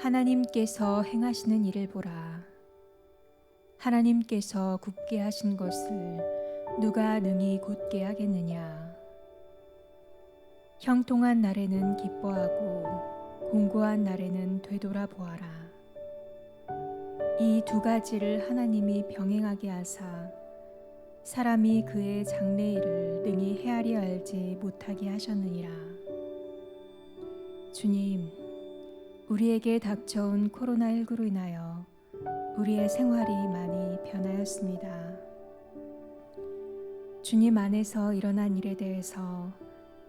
하나님께서 행하시는 일을 보라. 하나님께서 굽게 하신 것을 누가 능히 곧게 하겠느냐. 형통한 날에는 기뻐하고 공고한 날에는 되돌아보아라. 이 두 가지를 하나님이 병행하게 하사 사람이 그의 장래일을 능히 헤아려 알지 못하게 하셨느니라. 주님, 우리에게 닥쳐온 코로나19로 인하여 우리의 생활이 많이 변하였습니다. 주님 안에서 일어난 일에 대해서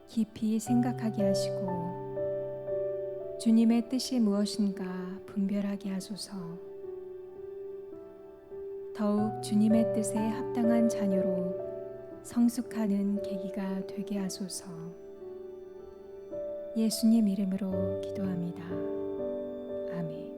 깊이 생각하게 하시고 주님의 뜻이 무엇인가 분별하게 하소서. 더욱 주님의 뜻에 합당한 자녀로 성숙하는 계기가 되게 하소서. 예수님 이름으로 기도합니다. 아멘.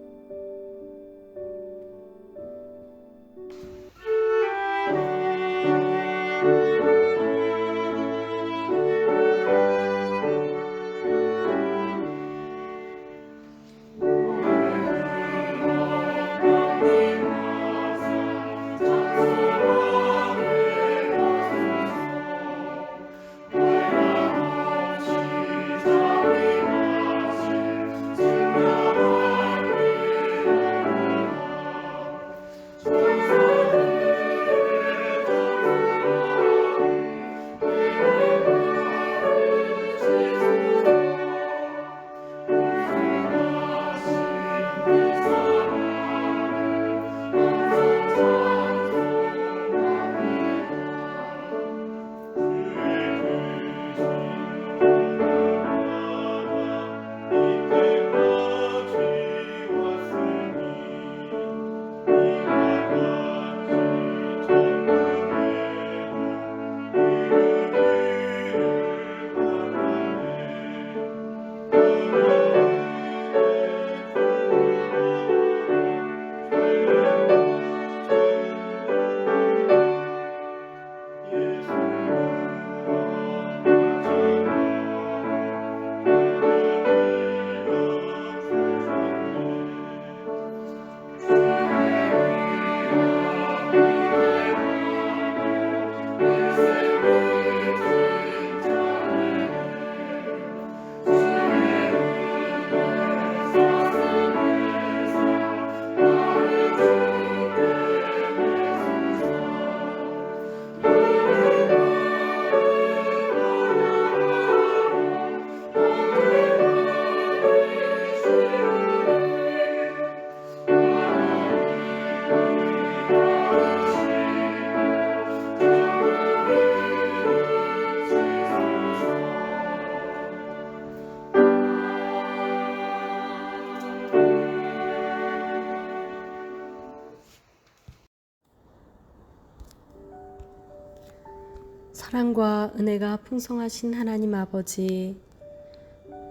사랑과 은혜가 풍성하신 하나님 아버지,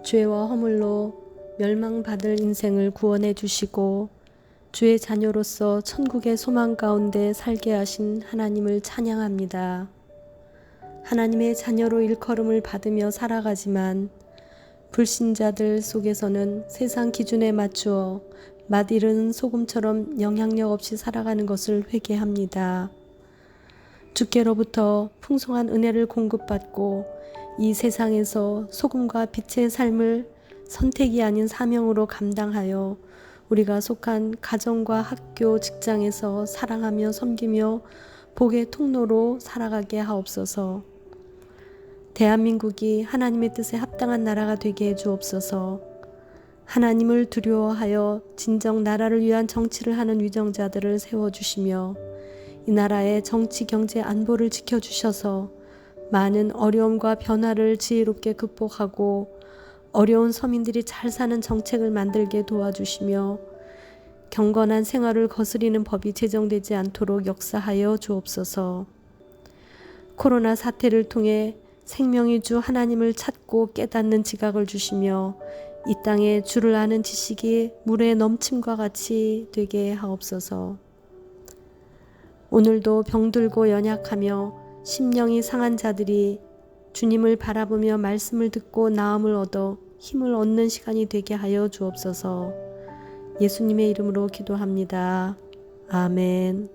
죄와 허물로 멸망받을 인생을 구원해 주시고 주의 자녀로서 천국의 소망 가운데 살게 하신 하나님을 찬양합니다. 하나님의 자녀로 일컬음을 받으며 살아가지만 불신자들 속에서는 세상 기준에 맞추어 맛이른 소금처럼 영향력 없이 살아가는 것을 회개합니다. 주께로부터 풍성한 은혜를 공급받고 이 세상에서 소금과 빛의 삶을 선택이 아닌 사명으로 감당하여 우리가 속한 가정과 학교, 직장에서 사랑하며 섬기며 복의 통로로 살아가게 하옵소서. 대한민국이 하나님의 뜻에 합당한 나라가 되게 해 주옵소서. 하나님을 두려워하여 진정 나라를 위한 정치를 하는 위정자들을 세워주시며 이 나라의 정치, 경제, 안보를 지켜주셔서 많은 어려움과 변화를 지혜롭게 극복하고 어려운 서민들이 잘 사는 정책을 만들게 도와주시며 경건한 생활을 거스리는 법이 제정되지 않도록 역사하여 주옵소서. 코로나 사태를 통해 생명의 주 하나님을 찾고 깨닫는 지각을 주시며 이 땅에 주를 아는 지식이 물의 넘침과 같이 되게 하옵소서. 오늘도 병들고 연약하며 심령이 상한 자들이 주님을 바라보며 말씀을 듣고 나음을 얻어 힘을 얻는 시간이 되게 하여 주옵소서. 예수님의 이름으로 기도합니다. 아멘.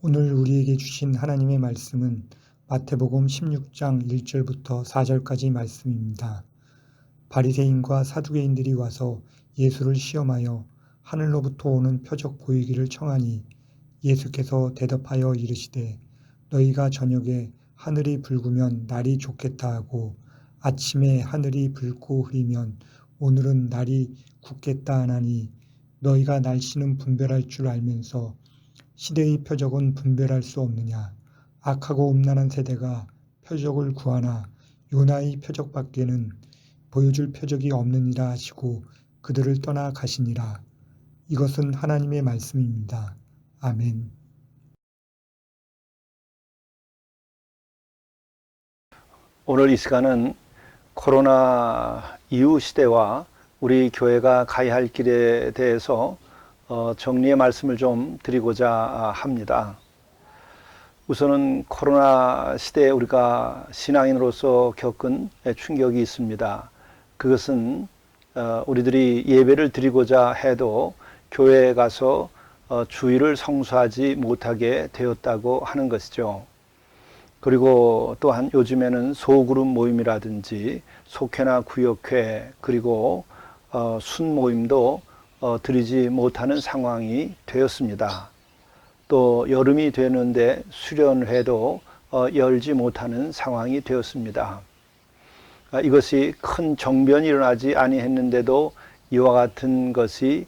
오늘 우리에게 주신 하나님의 말씀은 마태복음 16장 1절부터 4절까지 말씀입니다. 바리새인과 사두개인들이 와서 예수를 시험하여 하늘로부터 오는 표적 보이기를 청하니 예수께서 대답하여 이르시되 너희가 저녁에 하늘이 붉으면 날이 좋겠다 하고 아침에 하늘이 붉고 흐리면 오늘은 날이 굳겠다 하나니 너희가 날씨는 분별할 줄 알면서 시대의 표적은 분별할 수 없느냐. 악하고 음란한 세대가 표적을 구하나 요나의 표적밖에는 보여줄 표적이 없느니라 하시고 그들을 떠나 가시니라. 이것은 하나님의 말씀입니다. 아멘. 오늘 이 시간은 코로나 이후 시대와 우리 교회가 가야 할 길에 대해서 정리의 말씀을 좀 드리고자 합니다. 우선은 코로나 시대에 우리가 신앙인으로서 겪은 충격이 있습니다. 그것은 우리들이 예배를 드리고자 해도 교회에 가서 주일을 성수하지 못하게 되었다고 하는 것이죠. 그리고 또한 요즘에는 소그룹 모임이라든지 속회나 구역회 그리고 순모임도 드리지 못하는 상황이 되었습니다. 또 여름이 되는데 수련회도 열지 못하는 상황이 되었습니다. 이것이 큰 정변이 일어나지 아니했는데도 이와 같은 것이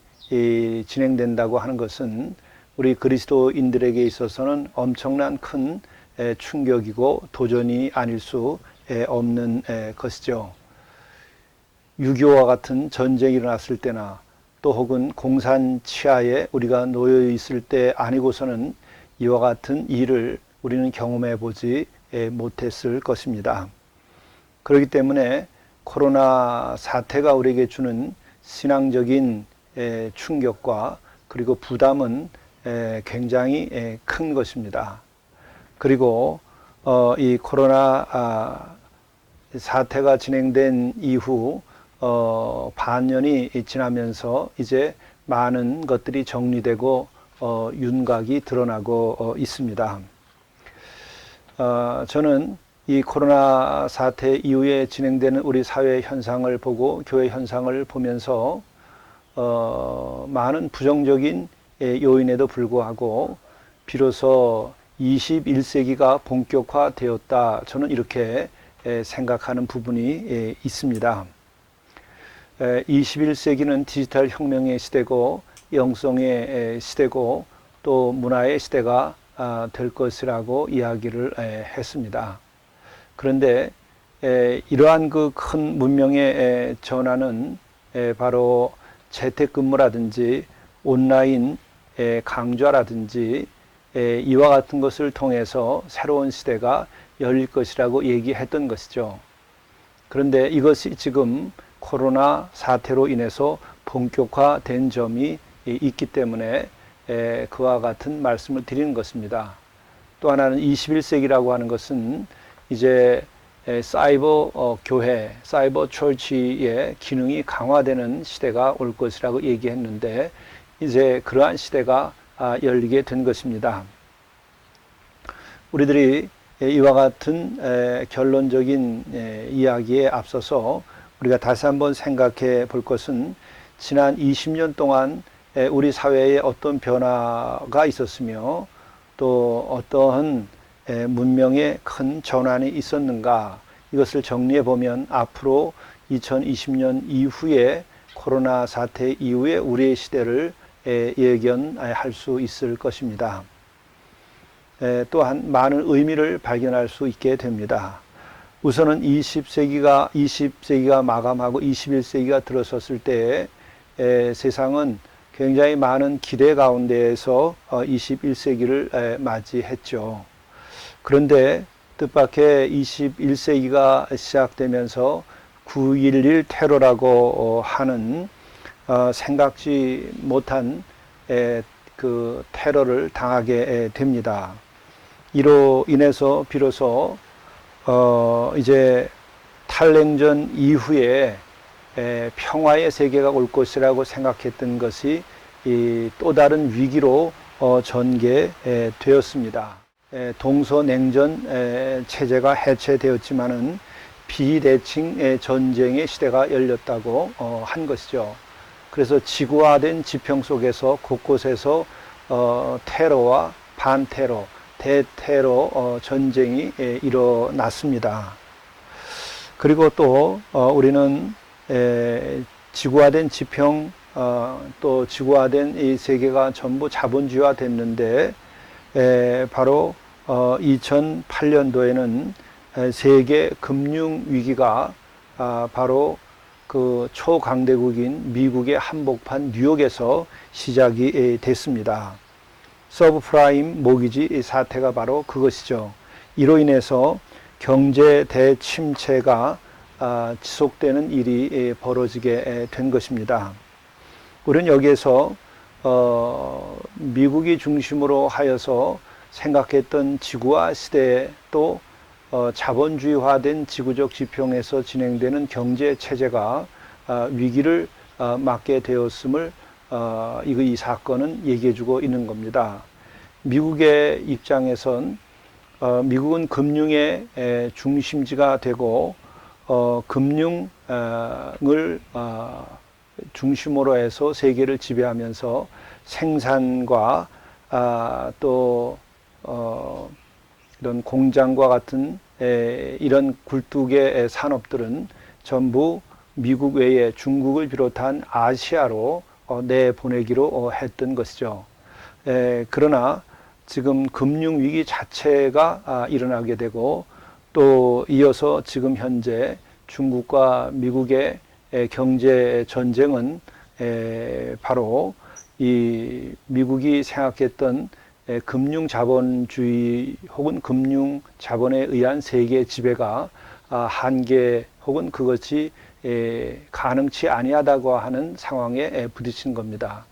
진행된다고 하는 것은 우리 그리스도인들에게 있어서는 엄청난 큰 충격이고 도전이 아닐 수 없는 것이죠. 6.25와 같은 전쟁이 일어났을 때나 또 혹은 공산 치하에 우리가 놓여 있을 때 아니고서는 이와 같은 일을 우리는 경험해 보지 못했을 것입니다. 그렇기 때문에 코로나 사태가 우리에게 주는 신앙적인 충격과 그리고 부담은 굉장히 큰 것입니다. 그리고 이 코로나 사태가 진행된 이후 반년이 지나면서 이제 많은 것들이 정리되고 윤곽이 드러나고 있습니다. 저는 이 코로나 사태 이후에 진행되는 우리 사회 현상을 보고 교회 현상을 보면서 많은 부정적인 요인에도 불구하고 비로소 21세기가 본격화되었다. 저는 이렇게 생각하는 부분이 있습니다. 21세기는 디지털 혁명의 시대고 영성의 시대고 또 문화의 시대가 될 것이라고 이야기를 했습니다. 그런데 이러한 그 큰 문명의 전환은 바로 재택근무라든지 온라인 강좌라든지 이와 같은 것을 통해서 새로운 시대가 열릴 것이라고 얘기했던 것이죠. 그런데 이것이 지금 코로나 사태로 인해서 본격화된 점이 있기 때문에 그와 같은 말씀을 드리는 것입니다. 또 하나는 21세기라고 하는 것은 이제 사이버 교회, 사이버 철치의 기능이 강화되는 시대가 올 것이라고 얘기했는데 이제 그러한 시대가 열리게 된 것입니다. 우리들이 이와 같은 결론적인 이야기에 앞서서 우리가 다시 한번 생각해 볼 것은 지난 20년 동안 우리 사회에 어떤 변화가 있었으며 또 어떠한 문명의 큰 전환이 있었는가 이것을 정리해 보면 앞으로 2020년 이후에 코로나 사태 이후에 우리의 시대를 예견할 수 있을 것입니다. 또한 많은 의미를 발견할 수 있게 됩니다. 우선은 20세기가 마감하고 21세기가 들어섰을 때 세상은 굉장히 많은 기대 가운데에서 21세기를 맞이했죠. 그런데 뜻밖의 21세기가 시작되면서 9.11 테러라고 하는 생각지 못한 그 테러를 당하게 됩니다. 이로 인해서 비로소 이제 탈냉전 이후에 평화의 세계가 올 것이라고 생각했던 것이 또 다른 위기로 전개되었습니다. 동서냉전 체제가 해체되었지만은 비대칭 전쟁의 시대가 열렸다고 한 것이죠. 그래서 지구화된 지평 속에서 곳곳에서 테러와 반테러, 대테러 전쟁이 일어났습니다. 그리고 또 우리는 지구화된 지평 또 지구화된 이 세계가 전부 자본주의화 됐는데 바로 2008년도에는 세계 금융 위기가 바로 그 초강대국인 미국의 한복판 뉴욕에서 시작이 됐습니다. 서브프라임 모기지 사태가 바로 그것이죠. 이로 인해서 경제 대침체가 지속되는 일이 벌어지게 된 것입니다. 우리는 여기에서 미국이 중심으로 하여서 생각했던 지구화 시대에 또 자본주의화된 지구적 지평에서 진행되는 경제 체제가 위기를 맞게 되었음을 이 사건은 얘기해주고 있는 겁니다. 미국의 입장에선 미국은 금융의 중심지가 되고 금융을 중심으로 해서 세계를 지배하면서 생산과 또 이런 공장과 같은 이런 굴뚝의 산업들은 전부 미국 외에 중국을 비롯한 아시아로 내보내기로 했던 것이죠. 그러나 지금 금융위기 자체가 일어나게 되고 또 이어서 지금 현재 중국과 미국의 경제 전쟁은 바로 이 미국이 생각했던 금융 자본주의 혹은 금융 자본에 의한 세계 지배가 한계 혹은 그것이 가능치 아니하다고 하는 상황에 부딪힌 겁니다.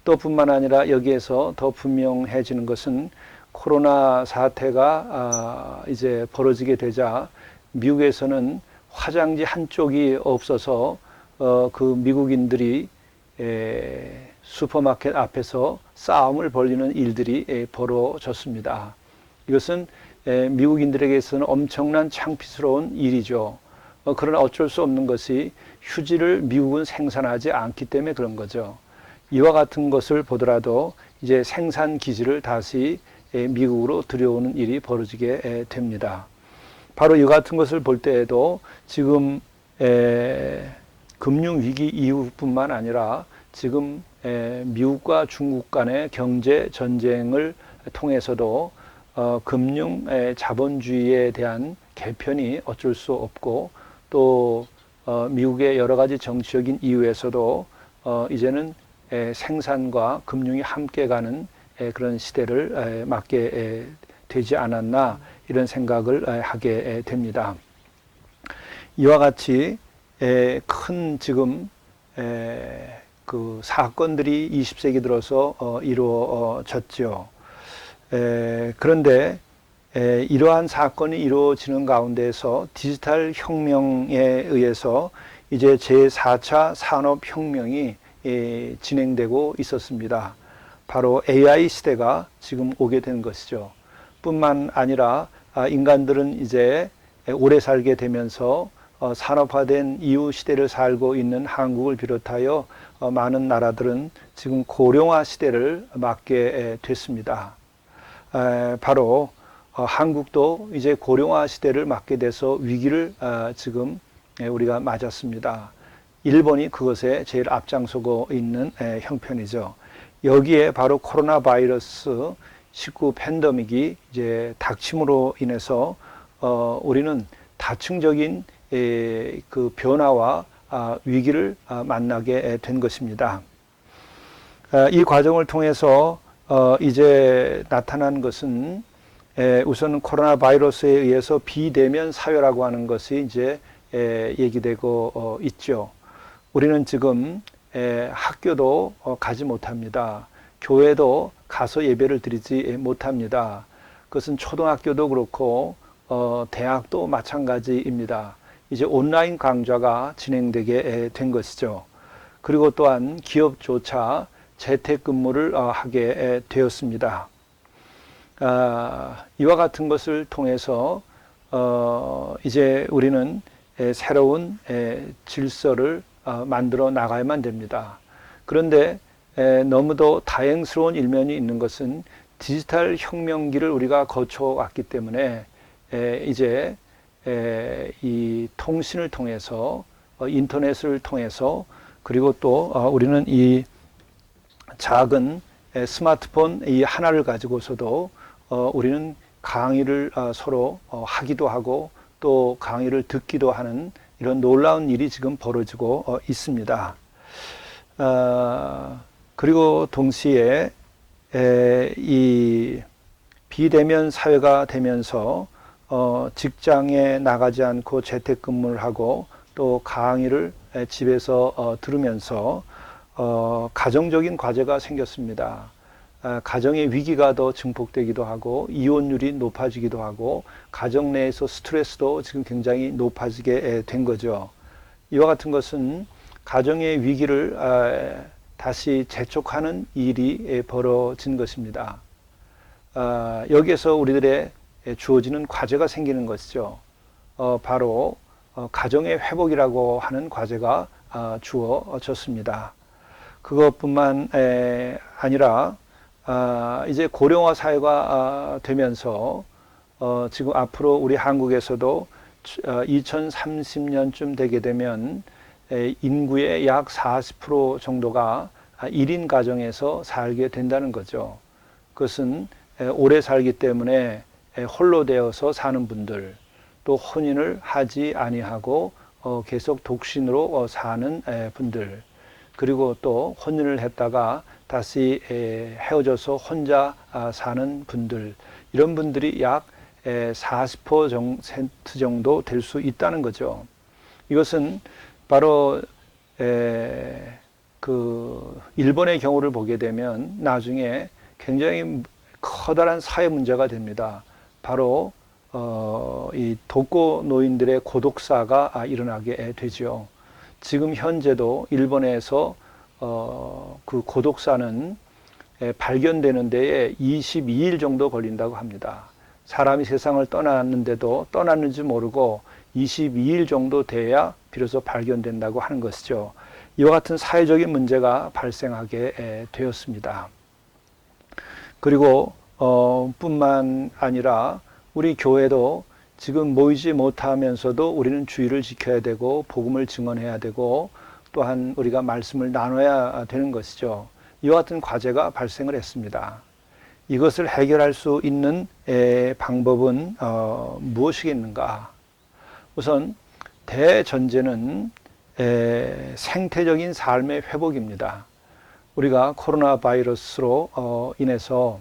또 뿐만 아니라 여기에서 더 분명해지는 것은 코로나 사태가 이제 벌어지게 되자 미국에서는 화장지 한쪽이 없어서 그 미국인들이 슈퍼마켓 앞에서 싸움을 벌이는 일들이 벌어졌습니다. 이것은 미국인들에게서는 엄청난 창피스러운 일이죠. 그러나 어쩔 수 없는 것이 휴지를 미국은 생산하지 않기 때문에 그런 거죠. 이와 같은 것을 보더라도 이제 생산 기지를 다시 미국으로 들여오는 일이 벌어지게 됩니다. 바로 이 같은 것을 볼 때에도 지금 금융위기 이후뿐만 아니라 지금 미국과 중국 간의 경제 전쟁을 통해서도 금융 자본주의에 대한 개편이 어쩔 수 없고 또 미국의 여러 가지 정치적인 이유에서도 이제는 생산과 금융이 함께 가는 그런 시대를 맞게 되지 않았나 이런 생각을 하게 됩니다. 이와 같이 큰 지금 그 사건들이 20세기 들어서 이루어졌죠. 그런데 이러한 사건이 이루어지는 가운데서 디지털 혁명에 의해서 이제 제4차 산업혁명이 진행되고 있었습니다. 바로 AI 시대가 지금 오게 된 것이죠. 뿐만 아니라 인간들은 이제 오래 살게 되면서 산업화된 이후 시대를 살고 있는 한국을 비롯하여 많은 나라들은 지금 고령화 시대를 맞게 됐습니다. 바로 한국도 이제 고령화 시대를 맞게 돼서 위기를 지금 우리가 맞았습니다. 일본이 그것에 제일 앞장서고 있는 형편이죠. 여기에 바로 코로나 바이러스 19 팬데믹이 이제 닥침으로 인해서 우리는 다층적인 그 변화와 위기를 만나게 된 것입니다. 이 과정을 통해서 이제 나타난 것은 우선 코로나 바이러스에 의해서 비대면 사회라고 하는 것이 이제 얘기되고 있죠. 우리는 지금 학교도 가지 못합니다. 교회도 가서 예배를 드리지 못합니다. 그것은 초등학교도 그렇고 대학도 마찬가지입니다. 이제 온라인 강좌가 진행되게 된 것이죠. 그리고 또한 기업조차 재택근무를 하게 되었습니다. 이와 같은 것을 통해서 이제 우리는 새로운 질서를 만들어 나가야만 됩니다. 그런데 너무도 다행스러운 일면이 있는 것은 디지털 혁명기를 우리가 거쳐왔기 때문에 이제 이 통신을 통해서 인터넷을 통해서 그리고 또 우리는 이 작은 스마트폰 이 하나를 가지고서도 우리는 강의를 서로 하기도 하고 또 강의를 듣기도 하는 이런 놀라운 일이 지금 벌어지고 있습니다. 그리고 동시에 이 비대면 사회가 되면서 직장에 나가지 않고 재택근무를 하고 또 강의를 집에서 들으면서 가정적인 과제가 생겼습니다. 가정의 위기가 더 증폭되기도 하고 이혼율이 높아지기도 하고 가정 내에서 스트레스도 지금 굉장히 높아지게 된 거죠. 이와 같은 것은 가정의 위기를 다시 재촉하는 일이 벌어진 것입니다. 여기에서 우리들의 주어지는 과제가 생기는 것이죠. 바로 가정의 회복이라고 하는 과제가 주어졌습니다. 그것뿐만 아니라 이제 고령화 사회가 되면서 지금 앞으로 우리 한국에서도 2030년쯤 되게 되면 인구의 약 40% 정도가 1인 가정에서 살게 된다는 거죠. 그것은 오래 살기 때문에 홀로 되어서 사는 분들, 또 혼인을 하지 아니하고 계속 독신으로 사는 분들, 그리고 또 혼인을 했다가 다시 헤어져서 혼자 사는 분들, 이런 분들이 약 40% 정도 될 수 있다는 거죠. 이것은 바로 그 일본의 경우를 보게 되면 나중에 굉장히 커다란 사회 문제가 됩니다. 바로 이 독거 노인들의 고독사가 일어나게 되죠. 지금 현재도 일본에서 그 고독사는 발견되는 데에 22일 정도 걸린다고 합니다. 사람이 세상을 떠났는데도 떠났는지 모르고 22일 정도 돼야 비로소 발견된다고 하는 것이죠. 이와 같은 사회적인 문제가 발생하게 되었습니다. 그리고 뿐만 아니라 우리 교회도 지금 모이지 못하면서도 우리는 주의를 지켜야 되고 복음을 증언해야 되고 또한 우리가 말씀을 나눠야 되는 것이죠. 이와 같은 과제가 발생을 했습니다. 이것을 해결할 수 있는 방법은 무엇이겠는가? 우선 대전제는 생태적인 삶의 회복입니다. 우리가 코로나 바이러스로 인해서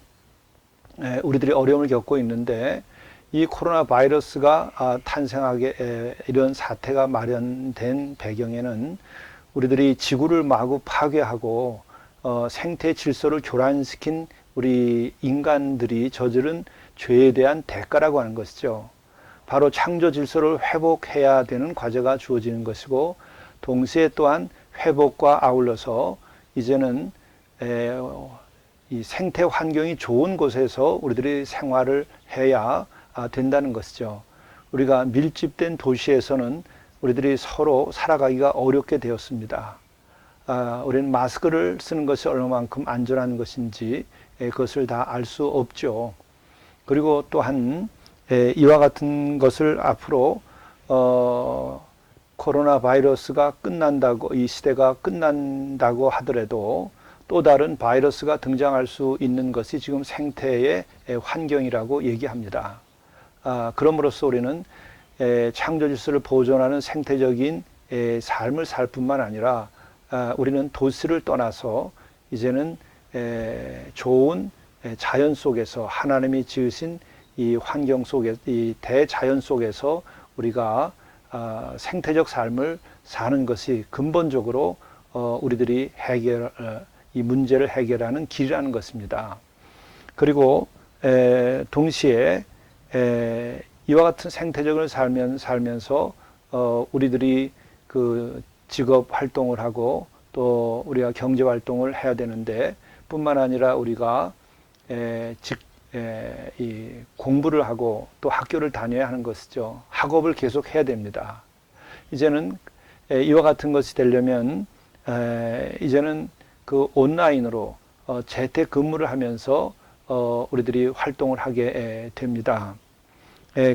우리들이 어려움을 겪고 있는데 이 코로나 바이러스가 탄생하게 이런 사태가 마련된 배경에는 우리들이 지구를 마구 파괴하고 생태 질서를 교란시킨 우리 인간들이 저지른 죄에 대한 대가라고 하는 것이죠. 바로 창조 질서를 회복해야 되는 과제가 주어지는 것이고 동시에 또한 회복과 아울러서 이제는 이 생태 환경이 좋은 곳에서 우리들이 생활을 해야 된다는 것이죠. 우리가 밀집된 도시에서는 우리들이 서로 살아가기가 어렵게 되었습니다. 우리는 마스크를 쓰는 것이 얼마만큼 안전한 것인지 그것을 다 알 수 없죠. 그리고 또한 이와 같은 것을 앞으로 코로나 바이러스가 끝난다고, 이 시대가 끝난다고 하더라도 또 다른 바이러스가 등장할 수 있는 것이 지금 생태의 환경이라고 얘기합니다. 그럼으로써 우리는 창조 질서를 보존하는 생태적인 삶을 살 뿐만 아니라 우리는 도시를 떠나서 이제는 좋은 자연 속에서 하나님이 지으신 이 환경 속에, 이 대자연 속에서 우리가 생태적 삶을 사는 것이 근본적으로 우리들이 이 문제를 해결하는 길이라는 것입니다. 그리고 동시에 이와 같은 생태적으로 살면서 우리들이 그 직업 활동을 하고 또 우리가 경제 활동을 해야 되는데 뿐만 아니라 우리가 이 공부를 하고 또 학교를 다녀야 하는 것이죠. 학업을 계속 해야 됩니다. 이제는 이와 같은 것이 되려면 이제는 그 온라인으로 재택 근무를 하면서 우리들이 활동을 하게 됩니다.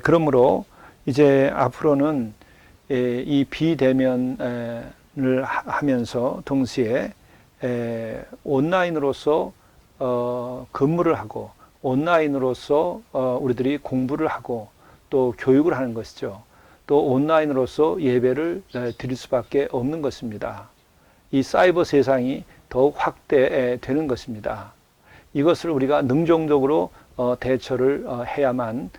그러므로 이제 앞으로는 이 비대면을 하면서 동시에 온라인으로서 근무를 하고 온라인으로서 우리들이 공부를 하고 또 교육을 하는 것이죠. 또 온라인으로서 예배를 드릴 수밖에 없는 것입니다. 이 사이버 세상이 더욱 확대되는 것입니다. 이것을 우리가 능동적으로 대처를 해야만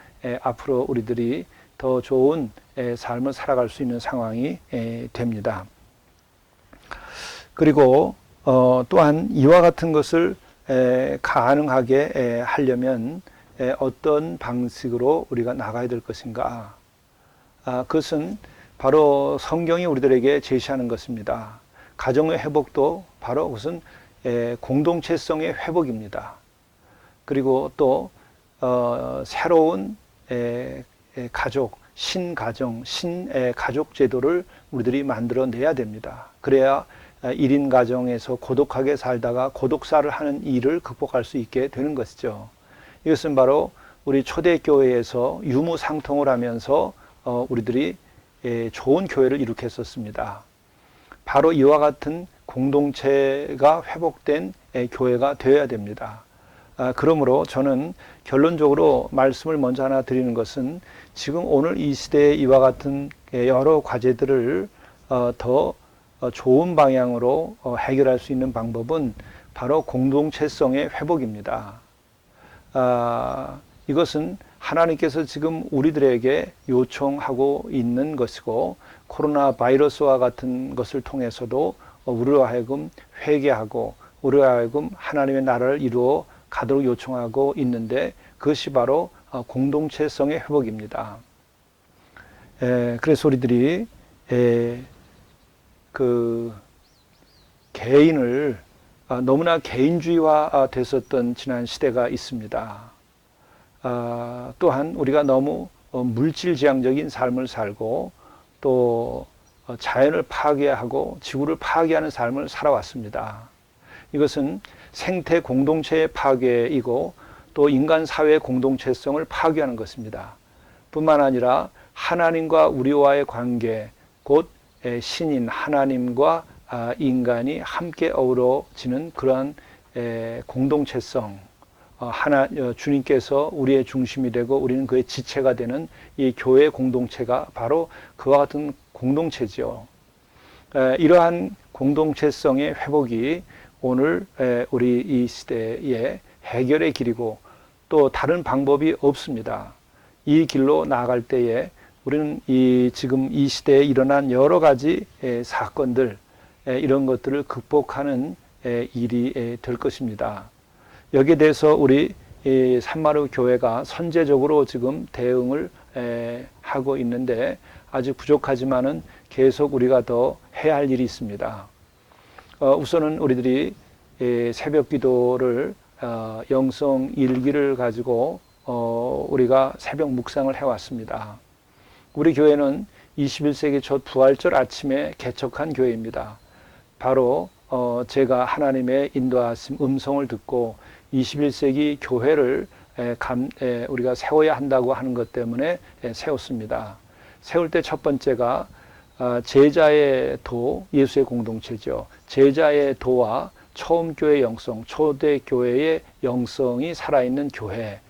앞으로 우리들이 더 좋은 삶을 살아갈 수 있는 상황이 됩니다. 그리고 또한 이와 같은 것을 가능하게 하려면 어떤 방식으로 우리가 나가야 될 것인가? 그것은 바로 성경이 우리들에게 제시하는 것입니다. 가정의 회복도 바로 그것은 공동체성의 회복입니다. 그리고 또 새로운 가족, 신가정, 신가족 제도를 우리들이 만들어내야 됩니다. 그래야 1인 가정에서 고독하게 살다가 고독사를 하는 일을 극복할 수 있게 되는 것이죠. 이것은 바로 우리 초대교회에서 유무상통을 하면서 우리들이 좋은 교회를 일으켰었습니다. 바로 이와 같은 공동체가 회복된 교회가 되어야 됩니다. 그러므로 저는 결론적으로 말씀을 먼저 하나 드리는 것은 지금 오늘 이 시대에 이와 같은 여러 과제들을 더 좋은 방향으로 해결할 수 있는 방법은 바로 공동체성의 회복입니다. 이것은 하나님께서 지금 우리들에게 요청하고 있는 것이고 코로나 바이러스와 같은 것을 통해서도 우리로 하여금 회개하고 우리로 하여금 하나님의 나라를 이루어 가도록 요청하고 있는데 그것이 바로 공동체성의 회복입니다. 그래서 우리들이 그 개인을 너무나 개인주의화 됐었던 지난 시대가 있습니다. 또한 우리가 너무 물질지향적인 삶을 살고 또 자연을 파괴하고 지구를 파괴하는 삶을 살아왔습니다. 이것은 생태 공동체의 파괴이고 또 인간 사회의 공동체성을 파괴하는 것입니다. 뿐만 아니라 하나님과 우리와의 관계, 곧 신인 하나님과 인간이 함께 어우러지는 그러한 공동체성, 주님께서 우리의 중심이 되고 우리는 그의 지체가 되는 이 교회 공동체가 바로 그와 같은 공동체지요. 이러한 공동체성의 회복이 오늘 우리 이 시대의 해결의 길이고 또 다른 방법이 없습니다. 이 길로 나아갈 때에 우리는 지금 이 시대에 일어난 여러 가지 사건들, 이런 것들을 극복하는 일이 될 것입니다. 여기에 대해서 우리 산마루 교회가 선제적으로 지금 대응을 하고 있는데 아직 부족하지만은 계속 우리가 더 해야 할 일이 있습니다. 우선은 우리들이 새벽 기도를 영성 일기를 가지고 우리가 새벽 묵상을 해왔습니다. 우리 교회는 21세기 첫 부활절 아침에 개척한 교회입니다. 바로 제가 하나님의 인도하심 음성을 듣고 21세기 교회를 우리가 세워야 한다고 하는 것 때문에 세웠습니다. 세울 때 첫 번째가 제자의 도, 예수의 공동체죠. 제자의 도와 처음 교회 영성, 초대 교회의 영성이 살아있는 교회.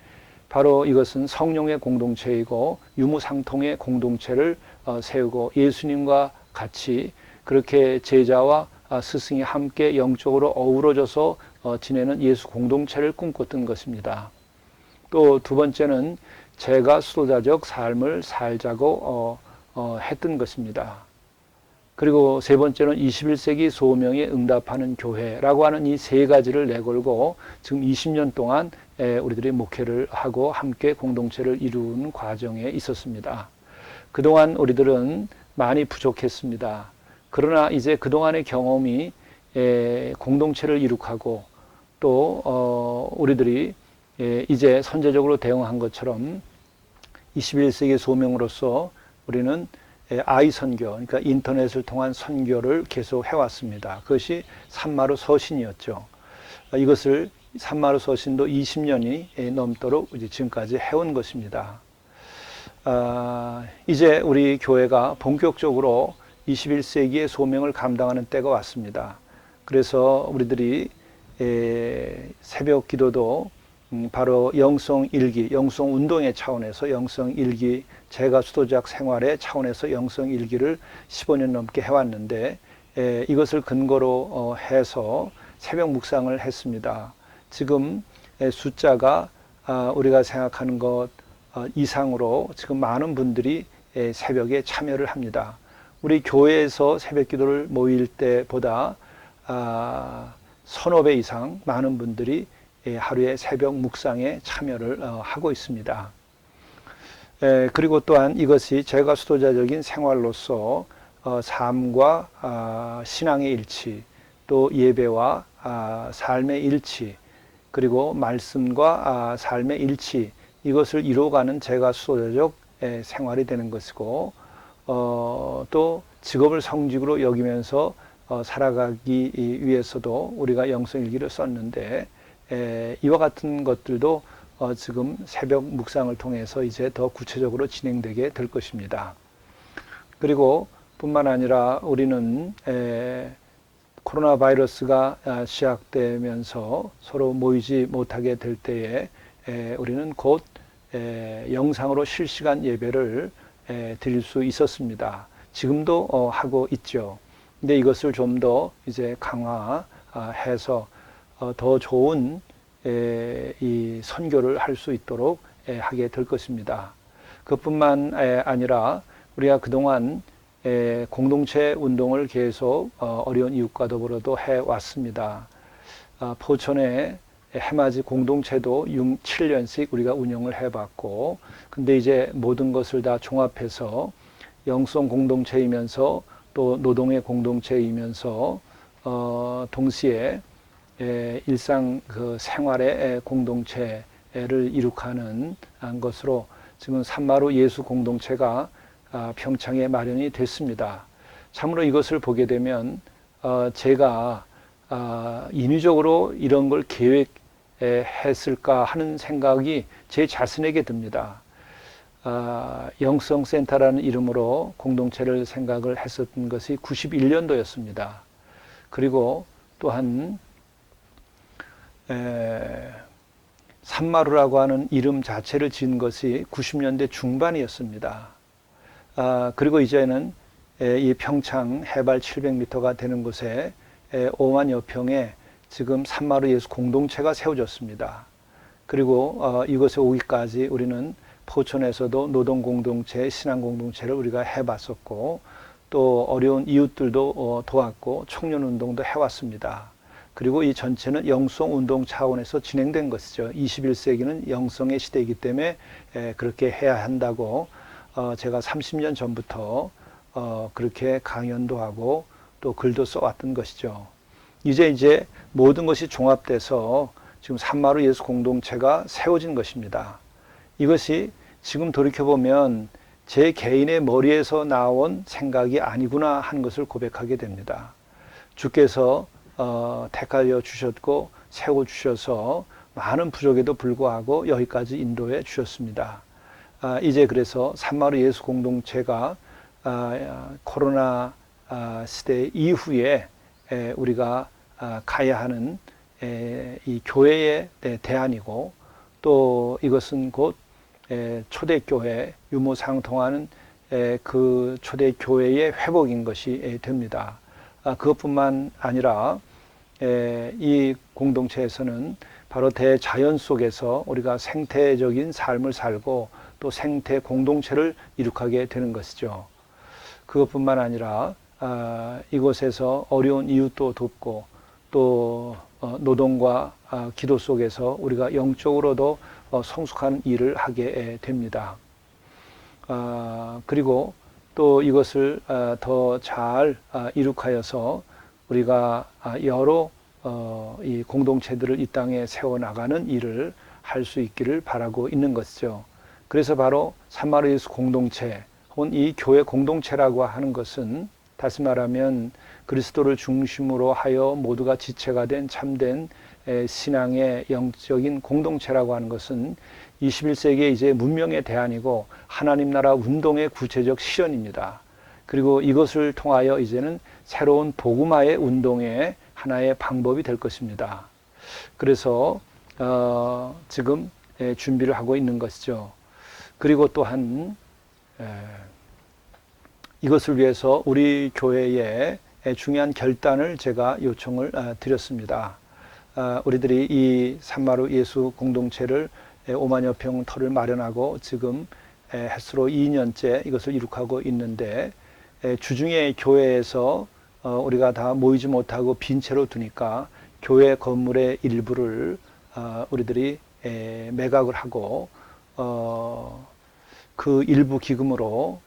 바로 이것은 성령의 공동체이고 유무상통의 공동체를 세우고 예수님과 같이 그렇게 제자와 스승이 함께 영적으로 어우러져서 지내는 예수 공동체를 꿈꿨던 것입니다. 또 두 번째는 제가 수도자적 삶을 살자고 했던 것입니다. 그리고 세 번째는 21세기 소명에 응답하는 교회라고 하는 이 세 가지를 내걸고 지금 20년 동안 우리들이 목회를 하고 함께 공동체를 이루는 과정에 있었습니다. 그동안 우리들은 많이 부족했습니다. 그러나 이제 그동안의 경험이 공동체를 이룩하고 또 우리들이 이제 선제적으로 대응한 것처럼 21세기 소명으로서 우리는 아이 선교, 그러니까 인터넷을 통한 선교를 계속 해왔습니다. 그것이 산마루 서신이었죠. 이것을 산마루 서신도 20년이 넘도록 이제 지금까지 해온 것입니다. 이제 우리 교회가 본격적으로 21세기의 소명을 감당하는 때가 왔습니다. 그래서 우리들이 새벽 기도도 바로 영성 일기, 영성 운동의 차원에서 영성 일기, 제가 수도자적 생활의 차원에서 영성 일기를 15년 넘게 해왔는데 이것을 근거로 해서 새벽 묵상을 했습니다. 지금 숫자가 우리가 생각하는 것 이상으로 지금 많은 분들이 새벽에 참여를 합니다. 우리 교회에서 새벽 기도를 모일 때보다 서너 배 이상 많은 분들이 하루에 새벽 묵상에 참여를 하고 있습니다. 그리고 또한 이것이 제가 수도자적인 생활로서 삶과 신앙의 일치, 또 예배와 삶의 일치, 그리고 말씀과 삶의 일치, 이것을 이루어가는 제가 수도자적 생활이 되는 것이고 또 직업을 성직으로 여기면서 살아가기 위해서도 우리가 영성일기를 썼는데 이와 같은 것들도 지금 새벽 묵상을 통해서 이제 더 구체적으로 진행되게 될 것입니다. 그리고 뿐만 아니라 우리는 코로나 바이러스가 시작되면서 서로 모이지 못하게 될 때에 우리는 곧 영상으로 실시간 예배를 드릴 수 있었습니다. 지금도 하고 있죠. 근데 이것을 좀 더 이제 강화해서 더 좋은 이 선교를 할 수 있도록 하게 될 것입니다. 그뿐만 아니라 우리가 그동안 공동체 운동을 계속 어려운 이웃과 더불어도 해왔습니다. 포천에 해맞이 공동체도 6, 7년씩 우리가 운영을 해봤고, 근데 이제 모든 것을 다 종합해서 영성 공동체이면서 또 노동의 공동체이면서 동시에 일상 그 생활의 공동체를 이룩하는 것으로 지금 산마루 예수 공동체가 평창에 마련이 됐습니다. 참으로 이것을 보게 되면 제가 인위적으로 이런 걸 계획했을까 하는 생각이 제 자신에게 듭니다. 영성센터라는 이름으로 공동체를 생각을 했었던 것이 91년도였습니다. 그리고 또한 산마루라고 하는 이름 자체를 지은 것이 90년대 중반이었습니다. 그리고 이제는 이 평창 해발 700m가 되는 곳에 5만여 평에 지금 산마루 예수 공동체가 세워졌습니다. 그리고 이곳에 오기까지 우리는 포천에서도 노동 공동체, 신앙 공동체를 우리가 해봤었고 또 어려운 이웃들도 도왔고 청년 운동도 해왔습니다. 그리고 이 전체는 영성 운동 차원에서 진행된 것이죠. 21세기는 영성의 시대이기 때문에 그렇게 해야 한다고 제가 30년 전부터 그렇게 강연도 하고 또 글도 써왔던 것이죠. 이제 모든 것이 종합돼서 지금 산마루 예수 공동체가 세워진 것입니다. 이것이 지금 돌이켜보면 제 개인의 머리에서 나온 생각이 아니구나 하는 것을 고백하게 됩니다. 주께서 택하여 주셨고 세워주셔서 많은 부족에도 불구하고 여기까지 인도해 주셨습니다. 이제 그래서 산마루 예수 공동체가 코로나 시대 이후에 우리가 가야 하는 이 교회의 대안이고 또 이것은 곧 초대교회 유무상통하는 그 초대교회의 회복인 것이 됩니다. 그것뿐만 아니라 이 공동체에서는 바로 대자연 속에서 우리가 생태적인 삶을 살고 또 생태 공동체를 이룩하게 되는 것이죠. 그것뿐만 아니라 이곳에서 어려운 이웃도 돕고 또 노동과 기도 속에서 우리가 영적으로도 성숙한 일을 하게 됩니다. 그리고 또 이것을 더 잘 이룩하여서 우리가 여러 이 공동체들을 이 땅에 세워나가는 일을 할 수 있기를 바라고 있는 것이죠. 그래서 바로 산마루 예수 공동체 혹은 이 교회 공동체라고 하는 것은 다시 말하면 그리스도를 중심으로 하여 모두가 지체가 된 참된 신앙의 영적인 공동체라고 하는 것은 21세기의 이제 문명의 대안이고 하나님 나라 운동의 구체적 실현입니다. 그리고 이것을 통하여 이제는 새로운 복음화의 운동의 하나의 방법이 될 것입니다. 그래서 지금 준비를 하고 있는 것이죠. 그리고 또한 이것을 위해서 우리 교회에 중요한 결단을 제가 요청을 드렸습니다. 우리들이 이 산마루 예수 공동체를 5만여 평 터를 마련하고 지금 햇수로 2년째 이것을 이룩하고 있는데 주중에 교회에서 우리가 다 모이지 못하고 빈 채로 두니까 교회 건물의 일부를 우리들이 매각을 하고 그 일부 기금으로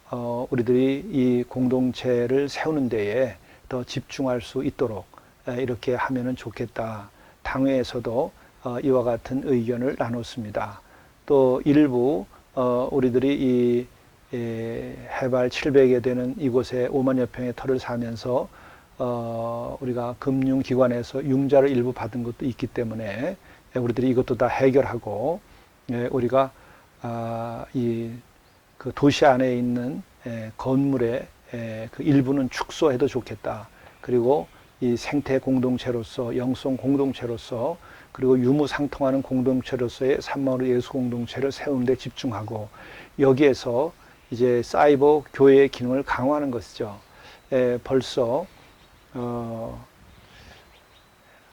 우리들이 이 공동체를 세우는 데에 더 집중할 수 있도록 이렇게 하면은 좋겠다. 당회에서도 이와 같은 의견을 나눴습니다. 또 일부 우리들이 이 해발 700여 되는 이곳에 5만여 평의 터를 사면서 우리가 금융기관에서 융자를 일부 받은 것도 있기 때문에 우리들이 이것도 다 해결하고 우리가 그 도시 안에 있는 건물의 그 일부는 축소해도 좋겠다. 그리고 이 생태 공동체로서 영성 공동체로서 그리고 유무상통하는 공동체로서의 산마루 예수 공동체를 세우는 데 집중하고 여기에서 이제 사이버 교회의 기능을 강화하는 것이죠. 벌써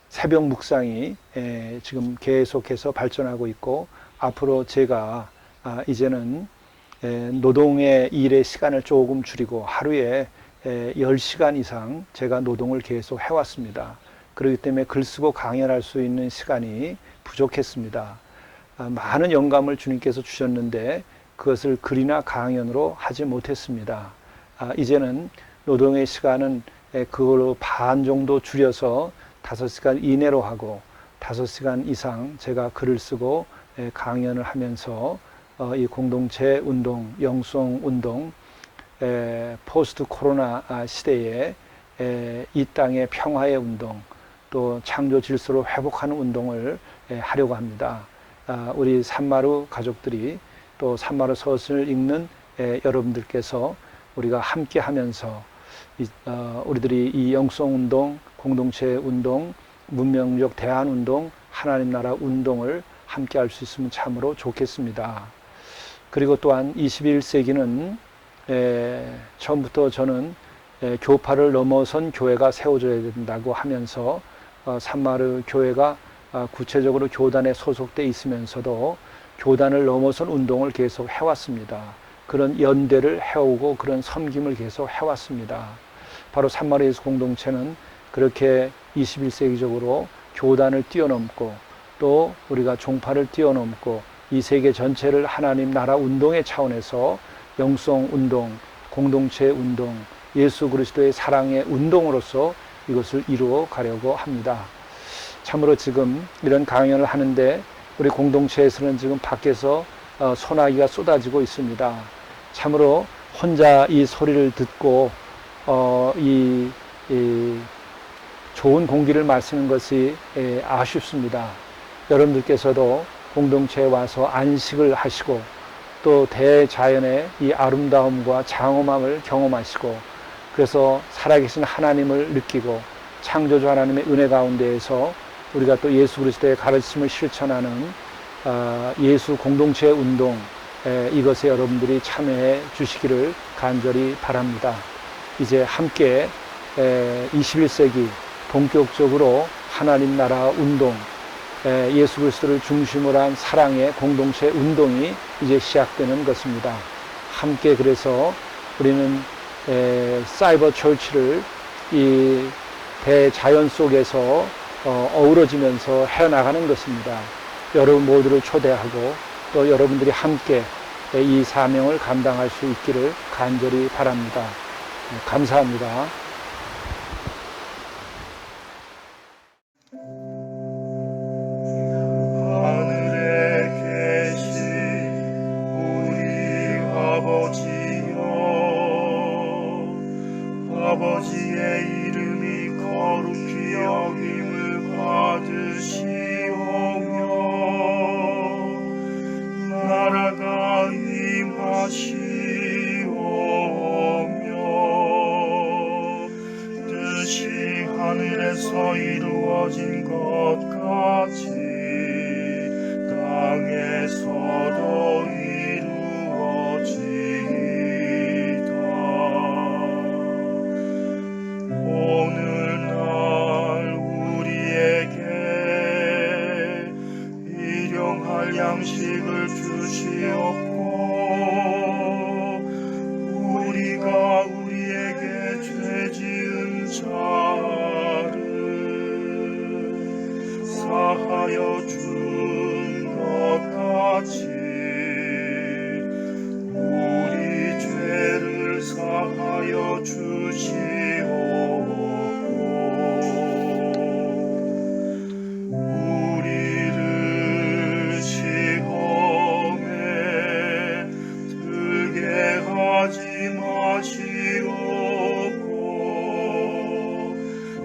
새벽 묵상이 지금 계속해서 발전하고 있고 앞으로 제가 이제는 노동의 일의 시간을 조금 줄이고 하루에 10시간 이상 제가 노동을 계속 해왔습니다. 그렇기 때문에 글 쓰고 강연할 수 있는 시간이 부족했습니다. 많은 영감을 주님께서 주셨는데 그것을 글이나 강연으로 하지 못했습니다. 이제는 노동의 시간은 그걸로 반 정도 줄여서 5시간 이내로 하고 5시간 이상 제가 글을 쓰고 강연을 하면서 이 공동체 운동, 영성 운동, 포스트 코로나 시대에 이 땅의 평화의 운동, 또 창조 질서를 회복하는 운동을 하려고 합니다. 우리 산마루 가족들이 또 산마루 서신을 읽는 여러분들께서 우리가 함께 하면서 우리들이 이 영성 운동, 공동체 운동, 문명적 대안 운동, 하나님 나라 운동을 함께 할 수 있으면 참으로 좋겠습니다. 그리고 또한 21세기는 처음부터 저는 교파를 넘어선 교회가 세워져야 된다고 하면서 산마루 교회가 구체적으로 교단에 소속돼 있으면서도 교단을 넘어선 운동을 계속 해왔습니다. 그런 연대를 해오고 그런 섬김을 계속 해왔습니다. 바로 산마루 예수 공동체는 그렇게 21세기적으로 교단을 뛰어넘고 또 우리가 종파를 뛰어넘고 이 세계 전체를 하나님 나라 운동의 차원에서 영성 운동, 공동체 운동, 예수 그리스도의 사랑의 운동으로서 이것을 이루어 가려고 합니다. 참으로 지금 이런 강연을 하는데 우리 공동체에서는 지금 밖에서 소나기가 쏟아지고 있습니다. 참으로 혼자 이 소리를 듣고 이 좋은 공기를 마시는 것이 아쉽습니다. 여러분들께서도 공동체에 와서 안식을 하시고 또 대자연의 이 아름다움과 장엄함을 경험하시고 그래서 살아계신 하나님을 느끼고 창조주 하나님의 은혜 가운데에서 우리가 또 예수 그리스도의 가르침을 실천하는 예수 공동체 운동 이것에 여러분들이 참여해 주시기를 간절히 바랍니다. 이제 함께 21세기 본격적으로 하나님 나라 운동 예수 그리스도를 중심으로 한 사랑의 공동체 운동이 이제 시작되는 것입니다. 함께 그래서 우리는 사이버 처치를 이 대자연 속에서 어우러지면서 해나가는 것입니다. 여러분 모두를 초대하고 또 여러분들이 함께 이 사명을 감당할 수 있기를 간절히 바랍니다. 감사합니다. 하늘에 계신 우리 아버지여, 아버지의 이름이 거룩히 여김을 받으시오며 나라가 임하시오며 뜻이 하늘에서 이루어진 것 같이 땅에서도 이루어지이다. 오늘날 우리에게 일용할 양식을 주시옵고 우리가 우리에게 죄 지은 자를 사하여 준 것 같이 우리 죄를 사하여 주시옵고 우리를 시험에 들게 하지 마시옵고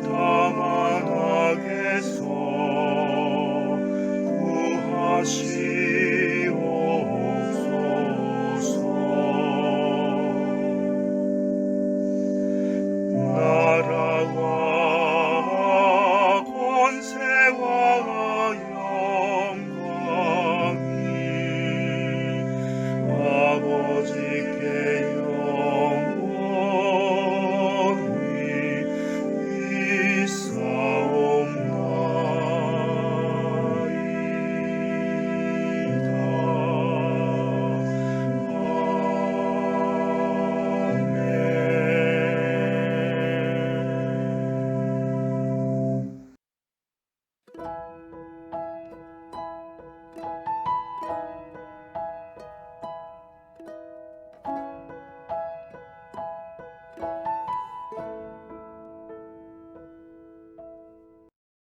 다만 악에서 구하시옵소서.